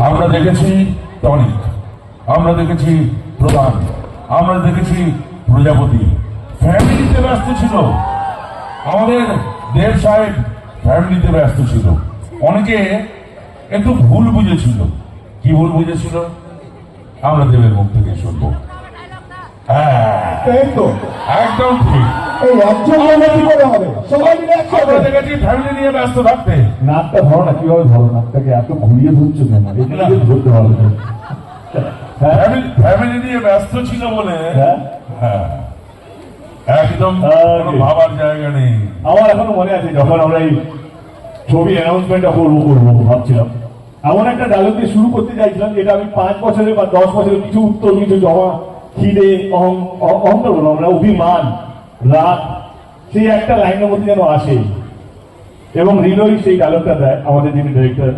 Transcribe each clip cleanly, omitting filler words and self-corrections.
আমরা দেখেছি টনিক, আমরা দেখেছি প্রধান, আমরা দেখেছি প্রজাপতি ফ্যামিলিতে ব্যস্ত ছিল। আমাদের দেব সাহেব ফ্যামিলিতে ব্যস্ত ছিল। অনেকে একটু ভুল বুঝেছিল। কি ভুল বুঝেছিল আমরা দেবের মুখ থেকে শুনবো। একদম ঠিক। ফ্যামিলি নিয়ে ব্যস্ত থাকতে নাকটা ধরো না, কিভাবে ধরো নাকটাকে এত ঘুরিয়ে ধরছো কেন? ধরতে পারবে ফ্যামিলি নিয়ে ব্যস্ত ছিল বলে একদম ভাবার জায়গা নেই। আমার এখনো মনে আছে যখন আমরা এই ছবি অ্যানাউন্সমেন্টটা করবো ভাবছিলাম, এমন একটা ডায়লগ দিয়ে শুরু করতে চাইছিলাম যেটা আমি 5 বছরে বা 10 বছরে কিছু উত্তর, কিছু জমা, খিদে, অহংকার বলবো আমরা, অভিমান, রাগ, সেই একটা লাইনের মধ্যে যেন আসে। এবং হৃদয় সেই ডায়লগটা দেয় আমাদের যিনি ডিরেক্টর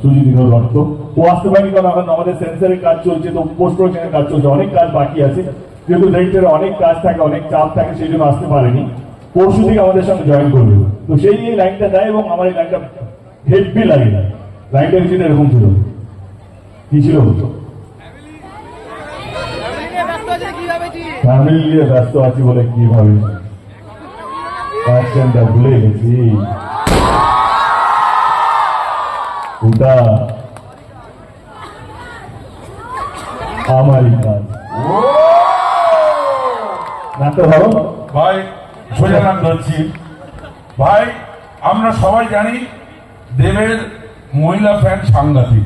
সুজিত দত্ত। ও আসতে পারেনি কারণ এখন আমাদের সেন্সারের কাজ চলছে, তো পোস্ট প্রোডাকশনের কাজ চলছে, অনেক কাজ বাকি আছে, যেহেতু ডিরেক্টরের অনেক কাজ থাকে, অনেক চাপ থাকে, সেই জন্য আসতে পারেনি। পরশু থেকে আমাদের সঙ্গে জয়েন করবে। তো সেই এই লাইনটা দেয় এবং আমার এই লাইনটা হেভি লাগে। লাইনটা কিছুটা এরকম ছিল, কি ছিল? ফ্যামিলি নিয়ে ব্যস্ত আছি বলে কি ভাবিস? অ্যাকশনটা ভুলে গেছি। ওটা আমারই কাজ। নাটক ভালো ভাই, সোজা নাম ধরছি ভাই। আমরা সবাই জানি দেবের মহিলা ফ্যান সাংঘাতিক।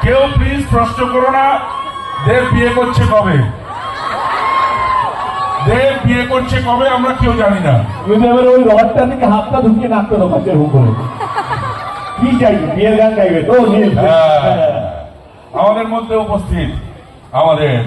কেউ প্লিজ প্রশ্ন করো না দেব বিয়ে করছে কবে, দেব বিয়ে করছে কবে আমরা কেউ জানি না। এবার ওই রডটা থেকে হাতটা ঢুকিয়ে নাচতে ঢোকাচ্ছে এরকম করে। কি চাইবে? বিয়ের গান গাইবে তো? আমাদের মধ্যে উপস্থিত আমাদের